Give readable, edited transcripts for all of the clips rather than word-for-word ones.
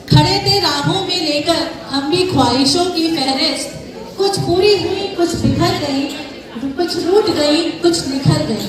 खड़े थे राहों में लेकर हम भी ख्वाहिशों की फहरिस्त, कुछ पूरी हुई कुछ बिखर गई, कुछ रूठ गई कुछ निखर गई।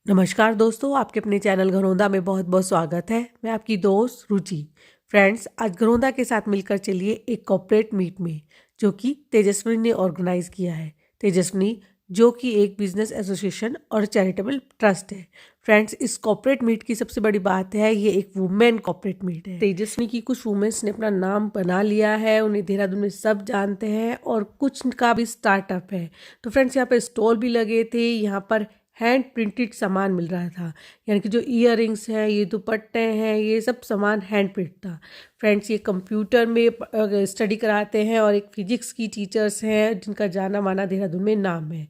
नमस्कार दोस्तों, आपके अपने चैनल घरौंदा में बहुत बहुत स्वागत है। मैं आपकी दोस्त रुचि। फ्रेंड्स, आज घरौंदा के साथ मिलकर चलिए एक कॉर्पोरेट मीट में, जो कि तेजस्विनी ने ऑर्गेनाइज किया है। तेजस्विनी जो कि एक बिजनेस एसोसिएशन और चैरिटेबल ट्रस्ट है। फ्रेंड्स, इस कॉर्पोरेट मीट की सबसे बड़ी बात है, ये एक वुमेन कॉर्पोरेट मीट है। तेजस्विनी की कुछ वुमेन्स ने अपना नाम बना लिया है, उन्हें देहरादून में सब जानते हैं और कुछ का भी स्टार्टअप है। तो फ्रेंड्स, यहाँ पर स्टॉल भी लगे थे, यहाँ पर हैंड प्रिंटेड सामान मिल रहा था, यानी कि जो ईयररिंग्स हैं, ये दुपट्टे हैं, ये सब सामान हैंड प्रिंट था। फ्रेंड्स, ये कंप्यूटर में स्टडी कराते हैं और एक फिजिक्स की टीचर्स हैं जिनका जाना माना देहरादून में नाम है।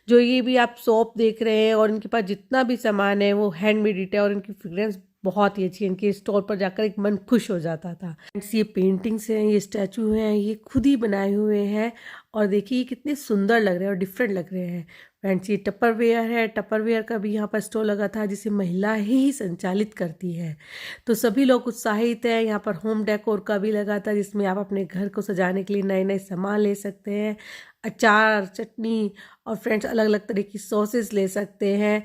जो ये भी आप शॉप देख रहे हैं और इनके पास जितना भी सामान है वो हैंडमेड है और इनकी फ्रेग्रेंस बहुत ही अच्छी है। इनके स्टॉल पर जाकर एक मन खुश हो जाता था। फ्रेंड्स, ये पेंटिंग्स हैं, ये स्टैचू हैं, ये खुद ही बनाए हुए हैं और देखिए ये कितने सुंदर लग रहे हैं और डिफरेंट लग रहे हैं। फ्रेंड्स, ये टपरवेयर है। टपरवेयर का भी यहाँ पर स्टॉल लगा था जिसे महिला ही संचालित करती है। तो सभी लोग उत्साहित हैं। यहाँ पर होम डेकोर का भी लगा था जिसमें आप अपने घर को सजाने के लिए नए नए सामान ले सकते हैं, अचार, चटनी और फ्रेंड्स अलग अलग तरह की सॉसेस ले सकते हैं।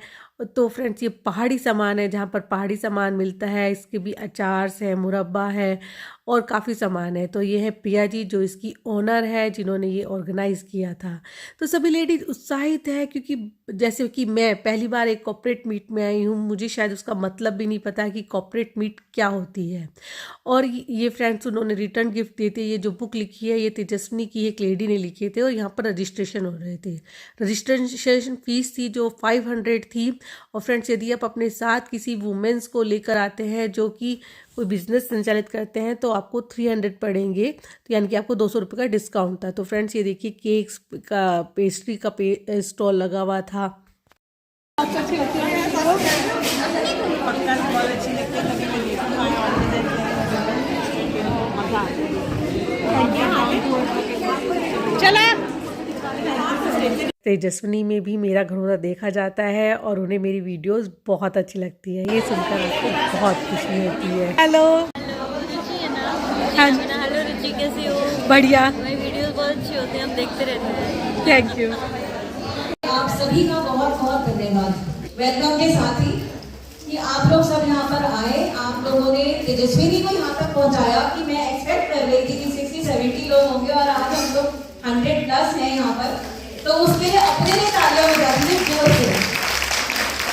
तो फ्रेंड्स, ये पहाड़ी सामान है, जहाँ पर पहाड़ी सामान मिलता है। इसके भी अचार्स है, मुरब्बा है और काफ़ी सामान है। तो ये है प्रिया जी जो इसकी ओनर है, जिन्होंने ये ऑर्गेनाइज़ किया था। तो सभी लेडीज उत्साहित है क्योंकि जैसे कि मैं पहली बार एक कॉर्पोरेट मीट में आई हूँ, मुझे शायद उसका मतलब भी नहीं पता कि कॉर्पोरेट मीट क्या होती है। और ये फ्रेंड्स उन्होंने रिटर्न गिफ्ट दिए थे। ये जो बुक लिखी है ये तेजस्विनी की एक लेडी ने लिखे थे और यहाँ पर रजिस्ट्रेशन हो रहे थे। रजिस्ट्रेशन फीस थी जो 500 थी। और फ्रेंड्स, यदि आप अपने साथ किसी वुमेन्स को लेकर आते हैं जो कि कोई बिजनेस संचालित करते हैं तो आपको 300 पड़ेंगे, तो यानी कि आपको 200 रुपये का डिस्काउंट था। तो फ्रेंड्स, ये देखिए केक्स का, पेस्ट्री का स्टॉल लगा हुआ था। चला तेजस्विनी में भी मेरा घरौंदा देखा जाता है और उन्हें मेरी वीडियोस बहुत अच्छी लगती है। ये सुनकर आपको बहुत खुशी होती है। हेलो हाँ हेलो रुचि, कैसी हो? बढ़िया, मेरी वीडियोस बहुत अच्छी होती हैं, हम देखते रहते हैं। Thank you. आप सभी का बहुत बहुत धन्यवाद वेलकम के साथ ही कि आप लोग सब यहाँ पर आए। आप लोगों ने तेजस्विनी को यहाँ तक पहुँचाया कि मैं एक्सपेक्ट कर रही थी कि 60-70 लोग होंगे और आज हम लोग 100+ हैं यहाँ पर, तो उसके लिए अपने लिए तालियां बजाती है जोर से।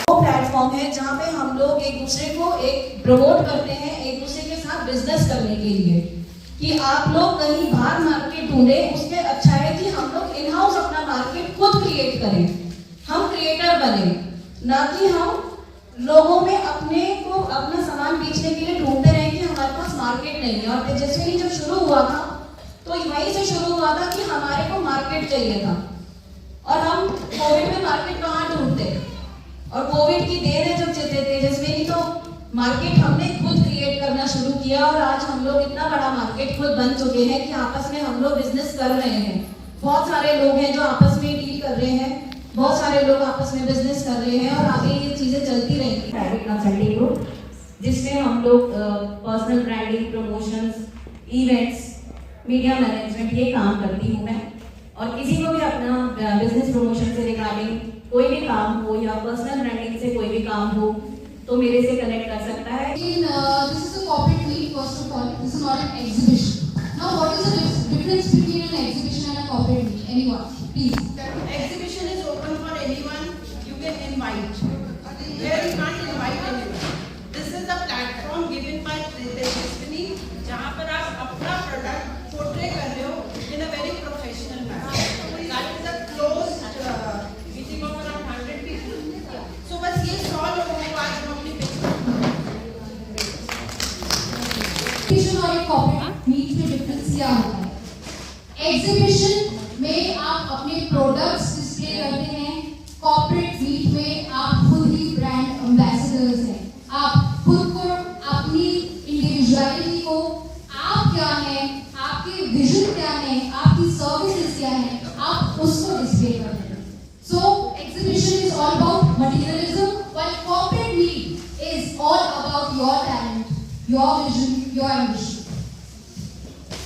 वो प्लेटफॉर्म है जहाँ पे हम लोग एक दूसरे को एक प्रमोट करते हैं, एक दूसरे के साथ बिजनेस करने के लिए, कि आप लोग कहीं बाहर मार्केट ढूंढे, उससे अच्छा है कि हम लोग इन हाउस अपना मार्केट खुद क्रिएट करें। हम क्रिएटर बने, ना कि हम लोगों में अपने को अपना सामान बेचने के लिए ढूंढते रहे कि हमारे पास मार्केट नहीं है। और तेजस्विनी जब शुरू हुआ था तो वहीं से शुरू हुआ था कि हमारे को मार्केट चाहिए था और हम कोविड में मार्केट कहाँ ढूंढते, और कोविड की देर है जब तेजस्विनी तो मार्केट हमने खुद क्रिएट करना शुरू किया और आज हम लोग इतना बड़ा मार्केट खुद बन चुके हैं कि आपस में हम लोग बिजनेस कर रहे हैं। बहुत सारे लोग हैं जो आपस में डील कर रहे हैं, बहुत सारे लोग आपस में बिजनेस कर रहे हैं और आगे ये चीजें चलती रहेंगी। प्राइवेट कंसल्टिंग ग्रुप, जिसमें हम लोग personal branding, promotions, events, media management, ये काम करती हूँ मैं। और किसी को भी अपना बिजनेस प्रमोशन से रिगार्डिंग कोई भी काम हो या पर्सनल ब्रांडिंग से कोई भी काम हो तो मेरे से कनेक्ट कर सकता है। This is a corporate meet, first of all. This is not an exhibition. Now, what is the difference between an exhibition and a corporate meet? Anyone, please. Exhibition is open for anyone. You can invite. Here you can't invite anyone. This is the platform given by Tejas, जहाँ पर आप अपना product portray कर रहे हो in a very professional manner. That is a closed meeting of around 100 people. So बस ये 100 लोगों को आज हम अपनी Exhibition और एक corporate meet में difference क्या होता है? Exhibition में आप अपने products display करते हैं, corporate meet में आप खुद ही brand ambassadors हैं। आप खुद को, अपनी individuality को, आप क्या हैं, आपके vision क्या है, आपकी services क्या है, आप उसको display करते हैं। So exhibition is all about materialism, while corporate meet is all about your talent, your vision, your ambition.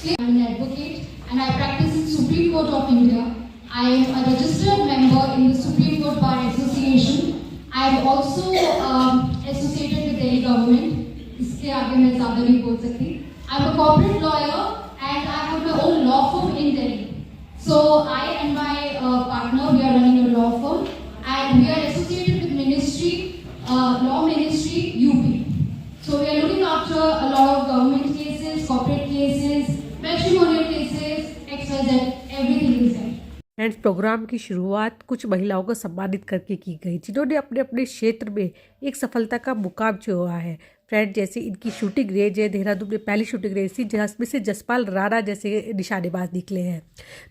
I am an advocate and I practice in Supreme Court of India. I am a registered member in the Supreme Court Bar Association. I am also associated with Delhi government. इसके आगे मैं ज़्यादा नहीं बोल सकती. I am a corporate lawyer and I have my own law firm in Delhi. So I and my partner, we are running a law firm and we are associated with ministry, law ministry, UP. So we are looking after a lot of government cases, corporate cases, matrimonial cases, XYZ, everything is there. Friends, programme की शुरुआत कुछ महिलाओं को सम्मानित करके की गई जिन्होंने अपने अपने क्षेत्र में एक सफलता का मुकाम छुआ है। फ्रेंड, जैसे इनकी शूटिंग रेंज है, देहरादून में पहली शूटिंग रेंज थी जिसमें से जसपाल राणा जैसे निशानेबाज निकले हैं।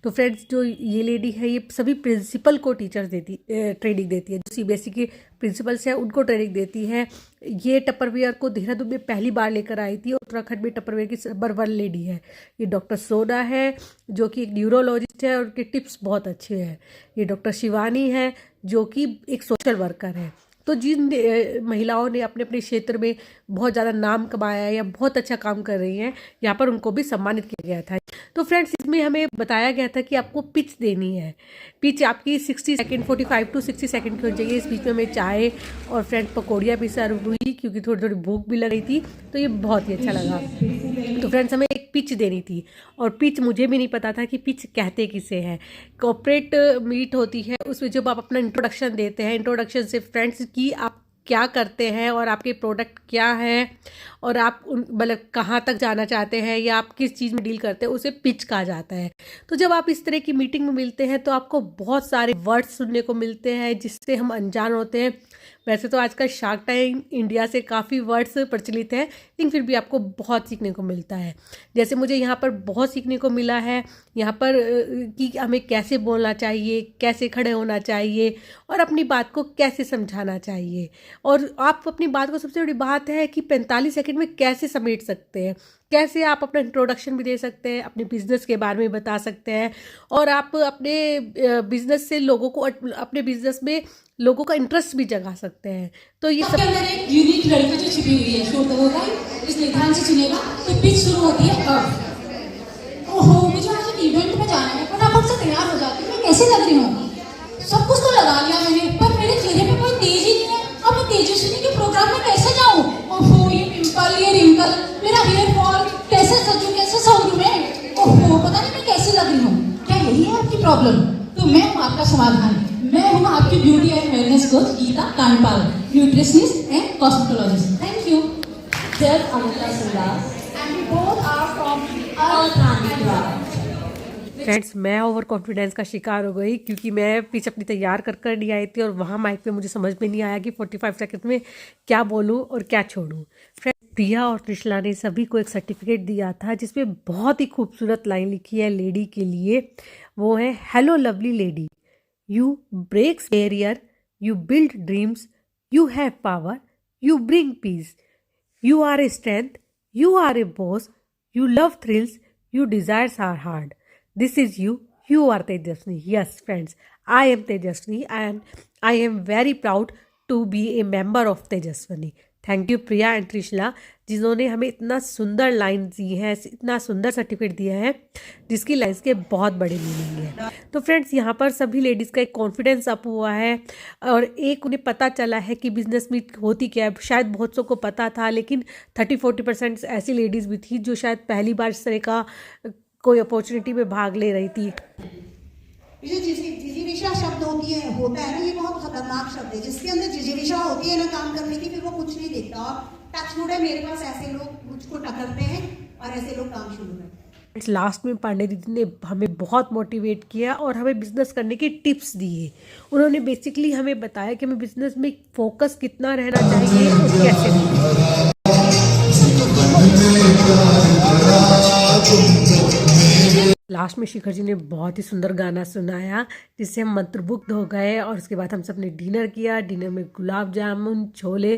तो फ्रेंड्स, जो ये लेडी है ये सभी प्रिंसिपल को टीचर्स ट्रेनिंग देती है। जो सीबीएसई के प्रिंसिपल्स हैं उनको ट्रेनिंग देती है। ये टपरवेयर को देहरादून में पहली बार लेकर आई थी और उत्तराखंड में टपरवेयर की नंबर 1 लेडी है। ये डॉक्टर सोना है जो कि एक न्यूरोलॉजिस्ट है और उनके टिप्स बहुत अच्छे हैं। ये डॉक्टर शिवानी है जो कि एक सोशल वर्कर है। तो जिन महिलाओं ने अपने अपने क्षेत्र में बहुत ज़्यादा नाम कमाया है या बहुत अच्छा काम कर रही हैं, यहाँ पर उनको भी सम्मानित किया गया था। तो फ्रेंड्स, इसमें हमें बताया गया था कि आपको पिच देनी है। पिच आपकी 60 सेकंड 45 to 60 सेकंड की होनी चाहिए। इस बीच में हमें चाय और फ्रेंड पकौड़ियाँ भी सर्व हुई क्योंकि थोड़ी थोड़ी भूख भी लग रही थी। तो ये बहुत ही अच्छा लगा। तो फ्रेंड्स, हमें एक पिच देनी थी और पिच मुझे भी नहीं पता था कि पिच कहते किसे हैं। कॉर्पोरेट मीट होती है उसमें जब आप अपना इंट्रोडक्शन देते हैं, इंट्रोडक्शन से फ्रेंड्स की आप क्या करते हैं और आपके प्रोडक्ट क्या है और आप मतलब कहाँ तक जाना चाहते हैं या आप किस चीज़ में डील करते हैं, उसे पिच कहा जाता है। तो जब आप इस तरह की मीटिंग में मिलते हैं तो आपको बहुत सारे वर्ड्स सुनने को मिलते हैं जिससे हम अनजान होते हैं। वैसे तो आजकल शार्क टैंक इंडिया से काफ़ी वर्ड्स प्रचलित हैं, लेकिन फिर भी आपको बहुत सीखने को मिलता है। जैसे मुझे यहाँ पर बहुत सीखने को मिला है यहाँ पर कि हमें कैसे बोलना चाहिए, कैसे खड़े होना चाहिए और अपनी बात को कैसे समझाना चाहिए। और आप अपनी बात को, सबसे बड़ी बात है कि 45 सेकंड में कैसे समेट सकते हैं, कैसे आप अपना इंट्रोडक्शन भी दे सकते हैं, अपने बिजनेस के बारे में बता सकते हैं और आप अपने बिजनेस से लोगों को, अपने बिजनेस में लोगों का इंटरेस्ट भी जगा सकते हैं। तो ये सबके अंदर एक यूनिक लड़की जो छिपी हुई है, शोर होगा इसलिए ध्यान से सुनिएगा। तो पिच शुरू होती है अब। ओहो, मुझे आज एक इवेंट में जाना है, फटाफट से तैयार हो जाती हूँ। मैं कैसे लग रही हूँ? सब कुछ तो लगा लिया मैंने, पर मेरे चेहरे पे कोई तेज ही नहीं है। अब मैं तेजस्विनी के प्रोग्राम में कैसे जाऊँ? ओहो, ये पिंपल, ये रिंकल, मेरा हेयर फॉल, कैसे सजूं, कैसे सहूं मैं? ओहो, पता नहीं मैं कैसे लग रही हूँ। क्या यही है आपकी प्रॉब्लम? तो मैं हूँ आपका समाधान। मैं हूँ आपकी beauty and wellness coach Geeta Kandpal, nutritionist and cosmetologist. Thank you. Judge Amita Sundas, and we both are from Alcantara. Friends, मैं ओवर कॉन्फिडेंस का शिकार हो गई क्योंकि मैं पिच अपनी तैयार कर नहीं आई थी और वहाँ माइक पे मुझे समझ में नहीं आया कि 45 सेकंड में क्या बोलूँ और क्या छोड़ूँ। फ्रेंड्स, प्रिया और त्रिशला ने सभी को एक सर्टिफिकेट दिया था जिसमें बहुत ही खूबसूरत लाइन लिखी है लेडी के लिए। वो है, hello lovely lady, you breaks barrier, you build dreams, you have power, you bring peace, you are a strength, you are a boss, you love thrills, you desires are hard. This is you, you are Tejaswini. Yes friends, I am Tejaswini and I am very proud to be a member of Tejaswini. Thank you Priya and Trishala जिन्होंने हमें इतना सुंदर line दी है, इतना सुंदर certificate दिया है जिसकी लाइन्स के बहुत बड़े मीनिंग है। तो फ्रेंड्स, यहाँ पर सभी लेडीज़ का एक कॉन्फिडेंस अप हुआ है और एक उन्हें पता चला है कि बिजनेस मीट होती क्या है। शायद बहुत सौ को पता था लेकिन 30-40% ऐसी लेडीज़ भी थी जो शायद पहली बार इस तरह का कोई अपॉर्चुनिटी में भाग ले रही थी। ये जिजीविषा शब्द होता है ना, ये बहुत खतरनाक शब्द है। जिसके अंदर जिजीविषा होती है ना काम करने की, फिर वो कुछ नहीं देखता। और टचवुड है, मेरे पास ऐसे लोग मुझको टकरते हैं और ऐसे लोग काम शुरू करते हैं। लास्ट में पांडे दीदी ने हमें बहुत मोटिवेट किया और हमें बिजनेस करने की टिप्स दिए। उन्होंने बेसिकली हमें बताया कि हमें बिजनेस में फोकस कितना रहना चाहिए और कैसे। लास्ट में शिखर जी ने बहुत ही सुंदर गाना सुनाया जिससे हम मंत्रमुग्ध हो गए और उसके बाद हम सब ने डिनर किया। डिनर में gulab jamun, chole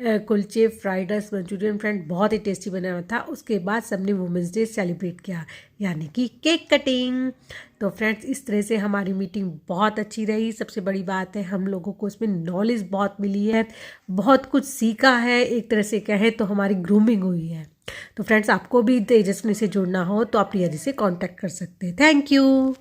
kulche, fried rice, Manchurian friend बहुत ही टेस्टी बना हुआ था। उसके बाद सब ने वुमेंस डे सेलिब्रेट किया यानी कि केक कटिंग। तो फ्रेंड्स, इस तरह से हमारी मीटिंग बहुत अच्छी रही। सबसे बड़ी बात है हम लोगों को इसमें नॉलेज बहुत मिली है, बहुत कुछ सीखा है। एक तरह से कहें तो हमारी ग्रूमिंग हुई है। तो फ्रेंड्स, आपको भी तेजस्विनी से जुड़ना हो तो आप प्रिया जी से कांटेक्ट कर सकते हैं। Thank you.